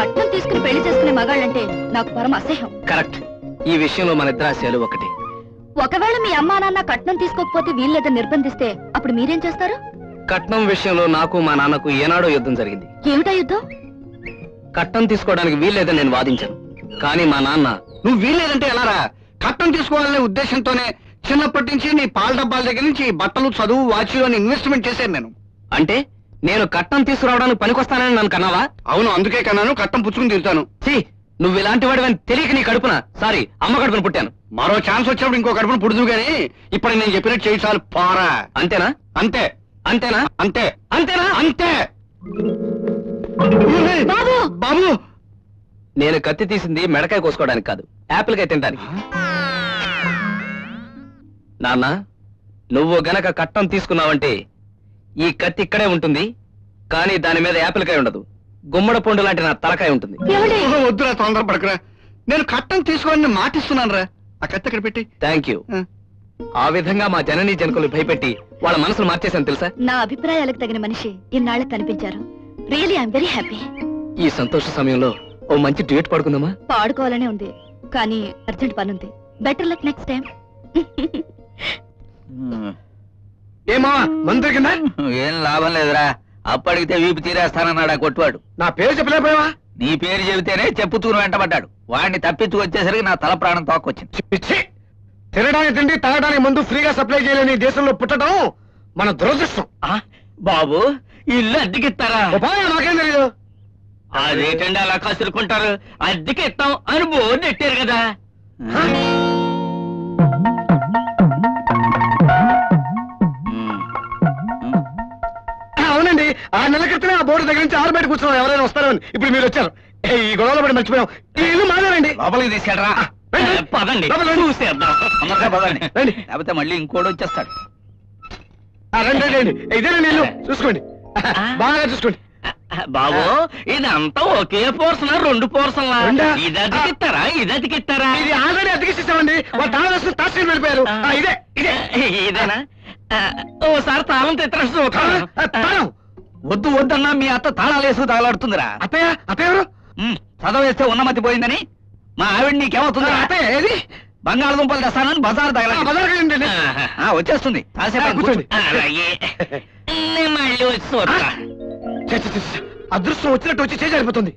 కట్నం తీసుకుని పెళ్లి చేసుకునే మగాళ్ళంటే నాకు పరమ అసహ్యం. కరెక్ట్. ఈ విషయంలో మన ఇద్దరు ఆశయాలు ఒకటి. ఒకవేళ మీ అమ్మా నాన్న కట్నం తీసుకోకపోతే వీళ్ళేదో నిర్బంధిస్తే అప్పుడు మీరేం చేస్తారు? కట్నం విషయంలో నాకు మా నాన్నకు ఏనాడో యుద్ధం జరిగింది. ఏమిటా యుద్ధం? కట్నం తీసుకోవడానికి వీల్లేదని నేను వాదించాను. కానీ మా నాన్న, నువ్వు వీల్లేదంటే ఎలారా? కట్నం తీసుకోవాలనే ఉద్దేశంతోనే చిన్నప్పటి నుంచి నీ పాల డబ్బాల దగ్గర నుంచి బట్టలు, చదువు, వాచీలు అని ఇన్వెస్ట్మెంట్ చేశాను నేను. అంటే నేను కట్నం తీసుకురావడానికి పనికొస్తానని నన్ను కన్నావా? అవును, అందుకే కన్నాను. కట్నం పుచ్చుకుని తిరుగుతాను. నువ్వు ఇలాంటి వాడివని తెలియక నీ కడుపున, సారీ, అమ్మ కడుపున పుట్టాను. మరో ఛాన్స్ వచ్చినప్పుడు ఇంకో కడుపున పుడుతుంది కానీ ఇప్పుడు నేను చెప్పినట్టు చేయి చాలు. పారా. అంతేనా? అంతే. అంతేనా? అంతే. అంతేనా? అంతే. బాబు బాబు, నేను కత్తి తీసింది మెడకాయ కోసుకోవడానికి కాదు, యాపిల్ కాయ తినడానికి. నాన్న, నువ్వు గనక కట్నం తీసుకున్నావంటే ఈ కత్తి ఇక్కడే ఉంటుంది, కానీ దాని మీద యాపిల్ కాయ ఉండదు. గుమ్మడ పండు లాంటి నా తలకాయ ఉంటుంది. వద్దురా, తొందర పడకరా. నేను కట్నం తీసుకోవాలని మాటిస్తున్నాను రా. ఆ కత్తి అక్కడ పెట్టి. Thank you. ఆ విధంగా మా జననీ జనకులు భయపెట్టి వాళ్ళ మనసులు మార్చేశాను తెలుసా? నా అభిప్రాయాలకు తగిన మనిషి ఇన్నాళ్ళకి కనిపించారు. Really I'm very happy. ఈ సంతోష సమయంలో ఓ మంచి డ్యూట్ పాడుకుందామా? పాడుకోవాలనే ఉంది, కానీ అర్జెంట్ పని ఉంది. Better luck next time. ఏమా మందు కింద? ఏం లాభం లేదురా. అప్పటికితే వీపు తీరేస్తానన్నాడు ఆ కొట్టువాడు. నా పేరు చెప్పలేకపోయావా? నీ పేరు చెబితేనే చెప్పుతూరు వెంటబడ్డాడు. వాడిని తప్పించు వచ్చేసరికి నా తల ప్రాణం తోక్కొచ్చింది. తినడానికి తిండి, తాగడానికి మందు ఫ్రీగా సప్లై చేయలేని దేశంలో పుట్టడం మన దురదృష్టం. బాబు, ఇల్లు అద్దెకిస్తారా? నాకేం తెలియదు. అదేంటండి అలా కసురుకుంటారు? అద్దెకి ఇస్తాం అని బోర్డు ఎట్టారు కదా. అవునండి, 6 నెలల క్రితమే ఆ బోర్డు దగ్గర నుంచి ఆరు బయట కూర్చున్నాం, ఎవరైనా వస్తారని. ఇప్పుడు మీరు వచ్చారు. ఈ గొడవలో పడి మర్చిపోయాం. ఈ ఇల్లు మాదేనండి. లోపలికి తీసుకెళ్ళరా. పదండి, చూసేద్దాం. పదండి, లేకపోతే మళ్ళీ ఇంకోటి వచ్చేస్తాడు. రండి రండి, ఇదేనండి ఇల్లు. చూసుకోండి, బాగా చూసుకోండి. బాబు, ఇదంతా ఒకే పోర్షన్, 2 పోర్షన్లా? ఇది అతికిస్తారా? ఇది అతికిస్తారా? ఇది ఆల్రెడీ అతికిస్తామండి. వాళ్ళు తాళం వేసుకుని తాసుకుని వెళ్ళిపోయారు. ఇదే ఇదే ఇదేనా? ఓసారి తాళం తెత్తరా. తాళం వద్దు వద్దన్నా మీ అత్త తాళాలు వేసుకు తగలాడుతుందిరా. అత్తయ్య, అత్తయ్య ఎవరు? చదవేస్తే ఉన్నమతి పోయిందని మా ఆవిడ నీకేమవుతుంది? అత్తయ్య ఏది? బంగాళదుంపలు తెస్తానని బజారు తగలండి. వచ్చేస్తుంది. కూర్చోండి. మళ్ళీ వచ్చి అదృష్టం వచ్చినట్టు వచ్చి చేజారిపోతుంది.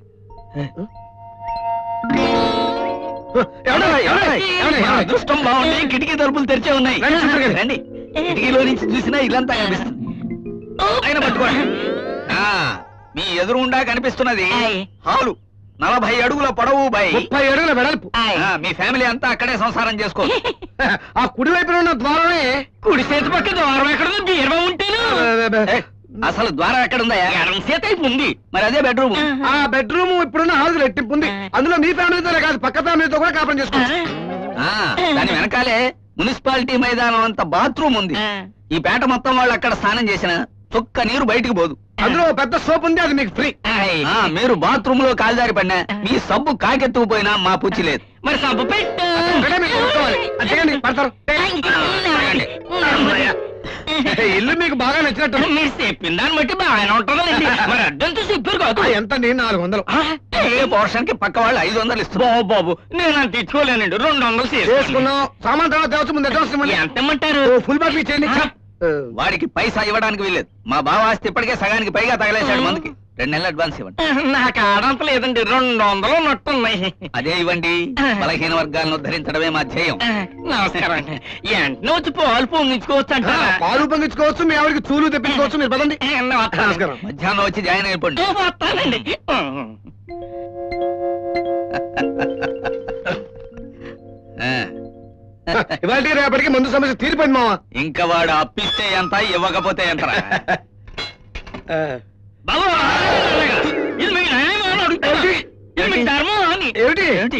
అదృష్టం బాగుంది, కిటికీ తలుపులు తెరిచే ఉన్నాయి. రండి, కిటికీలో నుంచి చూసినా ఇల్లంతా కనిపిస్తుంది. ఆయన పట్టుకోండి. మీ ఎదురుగుండా కనిపిస్తున్నది హాలు. 40 అడుగుల పొడవు, 30 అడుగుల వెడల్పు. మీ ఫ్యామిలీ అంతా అక్కడే సంసారం చేసుకో. ఆ కుడి వైపున ఉన్న ద్వారమే. కుడి చేతి పక్క ద్వారం ఎక్కడ ఉంటుంది? అసలు ద్వారం ఎక్కడుందా? ఎడం చేతి ఉంది. మరి అదే బెడ్రూమ్. ఆ బెడ్రూమ్ ఇప్పుడున్న హాల్ రెట్టింపు ఉంది. అందులో మీ ఫ్యామిలీతోనే కాదు, పక్క ఫ్యామిలీతో కూడా కాపురం చేసుకోవచ్చు. దాని వెనకాలే మున్సిపాలిటీ మైదానం అంత బాత్రూమ్ ఉంది. ఈ పేట మొత్తం వాళ్ళు అక్కడ స్నానం చేసిన చుక్క నీరు బయటికి పోదు. అందులో పెద్ద సోప్ ఉంది, అది మీకు ఫ్రీ. మీరు బాత్రూమ్ లో కాల్దారి పడినా మీ సబ్బు కాకెత్తుకుపోయినా మా పుచ్చి లేదు. మరి సబ్బు పెట్టు. ఇల్లు మీకు బాగా నచ్చినట్టు. మీరు చెప్పిన దాన్ని బట్టి బాగానే ఉంటుందండి. మరి అడ్డంతో చెప్పారు కాదు. ఎంత? నేను 400. ఏ పోర్షన్ కి పక్క వాళ్ళు 500 ఇస్తారు. బాబు, నేను అంత ఇచ్చుకోలేనండి. 200 చేసుకున్నాం. సామాన్ తర్వాత తేవచ్చు, ముందు అడ్వాన్స్ ఎంత ఇమ్మంటారు? ఫుల్ బాటిల్ ఇచ్చేయండి. వాడికి పైసా ఇవ్వడానికి వీల్లేదు. మా బావ ఆస్తి ఇప్పటికే సగానికి పైగా తగలేశాడు. మందుకి 2 నెలలు అడ్వాన్స్ ఇవ్వండి. నాకు ఆడంత లేదండి, 200 నట్టున్నాయి. అదే ఇవ్వండి. బలహీన వర్గాలను ఉద్ధరించడమే మా ధ్యేయం. నమస్కారం. వెంటనే వచ్చి పాలు పొంగించుకోవచ్చు అంట. పాలు పొంగించుకోవచ్చు, మీ ఆవిడకి చూలు తెప్పించుకోవచ్చు. మీరు పదండి. నమస్కారం. మధ్యాహ్నం వచ్చి జాయిన్ అయిపోండి. వస్తానండి. ఇవాళ రేపటికి మందు సమస్య తీరిపోయింది మావా. ఇంకా వాడు అప్పిస్తే ఎంత, ఇవ్వకపోతే ఎంత?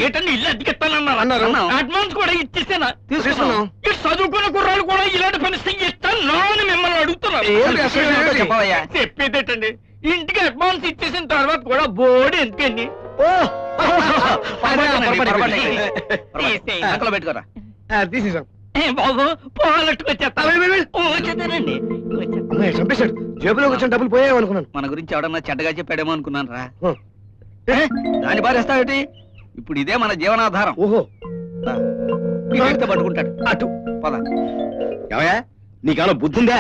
ఏంటండి ఇల్లు అద్దెకిస్తానన్నారు? అడ్వాన్స్ కూడా ఇచ్చేసానా? తీసుకున్నాం. చదువుకున్న కుర్రాలు కూడా ఇలాంటి పని ఇస్తాను అని మిమ్మల్ని అడుగుతున్నారు. చెప్పేదేటండి, ఇంటికి అడ్వాన్స్ ఇచ్చేసిన తర్వాత కూడా బోర్డు ఎందుకండి? అక్కడ పెట్టుకోరా. తీసేసాం బాబు. పోగొట్టుకొచ్చేస్తానండి. చంపేశాడు. జేబులోకి వచ్చిన డబ్బులు పోయావు అనుకున్నాను. మన గురించి ఎవడన్నా చెడ్డగా చెప్పాడేమో అనుకున్నాను రా. దాన్ని పారేస్తావేటి? ఇప్పుడు ఇదే మన జీవనాధారం. ఓహో పట్టుకుంటాడు. అటు పద. ఏమయ్యా నీకేమైనా బుద్ధిందా?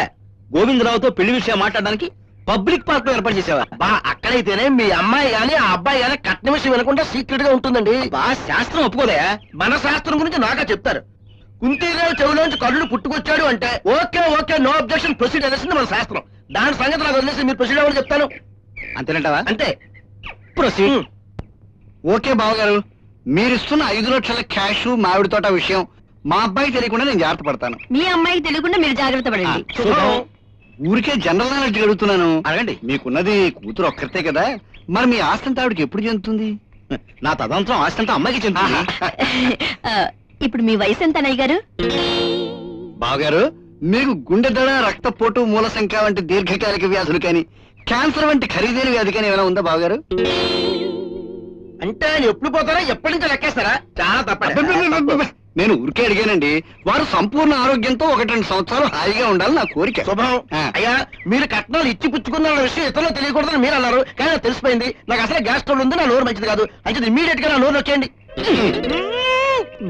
గోవిందరావుతో పెళ్లి విషయం మాట్లాడడానికి పబ్లిక్ పార్క్ లో ఏర్పాటు చేసావా? బా అక్కడైతేనే మీ అమ్మాయి గాని ఆ అబ్బాయి గాని కట్న విషయం వినకుండా సీక్రెట్ గా ఉంటుందండి. బా శాస్త్రం ఒప్పుకోదా? మన శాస్త్రం గురించి నాగా చెప్తారు. కుంతీదేవి చెవులోంచి కర్ణుడు పుట్టుకొచ్చాడు అంటే okay okay no objection proceed అనేసింది మన శాస్త్రం. దాని సంగతి నాకు వదిలేసి మీరు ప్రొసీడ్ అవ్వని చెప్తాను. అంతేనంటావా? అంతే. ప్రొసీడ్. ఓకే బావగారు, మీరిస్తున్న 5 లక్షల క్యాష్ మామిడి తోట విషయం మా అబ్బాయి తెలియకుండా నేను జాగ్రత్త పడతాను. మీ అమ్మాయికి తెలియకుండా మీరు జాగ్రత్త పడండి. ఊరికే జనరల్ నాలెడ్జ్ అడుగుతున్నాను. అడగండి. మీకున్నది కూతురు ఒక్కరితే కదా, మరి మీ ఆస్తి అంతా ఆవిడకి ఎప్పుడు చెందుతుంది? నా తదంతరం ఆస్తి అంతా అమ్మాయికి చెందుతుంది. ఇప్పుడు మీ వయసు ఎంత అన్నయ్య గారు? బావగారు, మీకు గుండె దడ, రక్తపోటు, మూల సంఖ్య వంటి దీర్ఘకాలిక వ్యాధులు కానీ క్యాన్సర్ వంటి ఖరీదైన వ్యాధి కానీ ఏమైనా ఉందా బావగారు? అంటే ఆయన ఎప్పుడు పోతారా, ఎప్పటి నుంచో లెక్కేస్తారా? చాలా తప్ప. నేను ఊరికే అడిగానండి. వారు సంపూర్ణ ఆరోగ్యంతో 1-2 సంవత్సరాలు హాయిగా ఉండాలి నా కోరిక. శుభం. అయ్యా, మీరు కట్నాలు ఇచ్చి పుచ్చుకున్న విషయం ఇతరులు తెలియకూడదని మీరు అన్నారు, కానీ నాకు తెలిసిపోయింది. నాకు అసలు గ్యాస్ ట్రబుల్ ఉంది, నా నోరు మంచిది కాదు. అంటే ఇమీడియట్ గా నా నోరు నొక్కేయండి.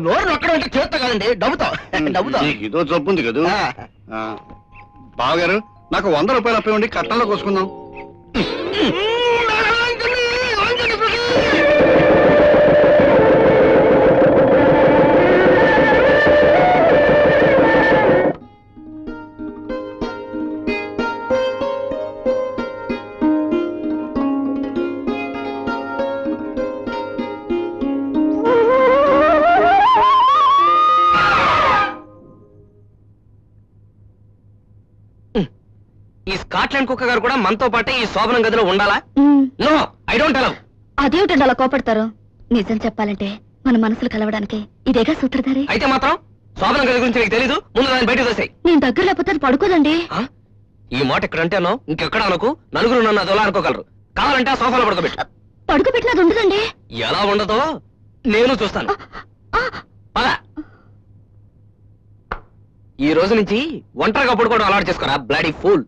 నోరు నొక్కడం అంటే చేత్తో కాదండి, డబ్బుతో. డబ్బుతో ఇదో జబ్బు ఉంది కదా. బావగారు, నాకు 100 రూపాయలు అప్పై ఉండి కట్టంలో కోసుకుందాం. ఈ స్కాట్లాండ్ కుక్క గారు కూడా మనతో పాటే ఈ శోభనం గదిలో ఉండాలా? No, I don't allow. అదేమిటండి అలా కోపడతారు? నిజం చెప్పాలంటే మన మనసులు కలవడానికి ఇదేగా సూత్రధారి. అయితే మాత్రం శోభనం గది గురించి నీకు తెలీదు. ముందు దాన్ని బయట తోసేయ్. నేను దగ్గర లేకపోతే అది పడుకోదండి. ఈ మాట ఇక్కడ అంటేనో ఇంకెక్కడ అనుకో, నలుగురు నన్ను అదోలా అనుకోగలరు. కావాలంటే ఆ సోఫాలో పడుకోబెట్టు. పడుకోబెట్టినది ఉండదండి. ఎలా ఉండదో నేను చూస్తాను. పద. ఈ రోజు నుంచి ఒంటరిగా పడుకోవడం అలవాటు చేసుకోరా, బ్లడీ ఫూల్.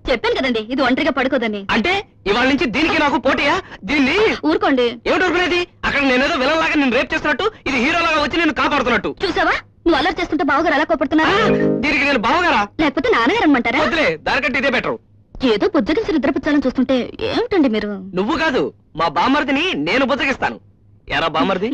చెప్పాను కదండి ఇది ఒంటరిగా పడుకోదని. అంటే ఇవాళ నుంచి దీనికి నాకు పోటీయా? దీన్ని ఊరుకోండి. ఏమిటి ఊరుకునేది? అక్కడ నేనేదో విలన్ లాగా నేను రేప్ చేస్తున్నట్టు, ఇది హీరో లాగా వచ్చి నేను కాపాడుతున్నట్టు. చూసావా నువ్వు అల్లరి చేస్తుంటే బావగారు ఎలా కోపడుతున్నా? దీనికి నేను బావగారా లేకపోతే నాన్నగారు అనమంటారా? వద్దులే, దానికంటే ఇదే బెటర్. ఏదో బుజ్జగించి నిద్రపుచ్చాలని చూస్తుంటే ఏమిటండి మీరు? నువ్వు కాదు, మా బామ్మర్దిని నేను బుజ్జగిస్తాను. ఎరా బామ్మర్ది,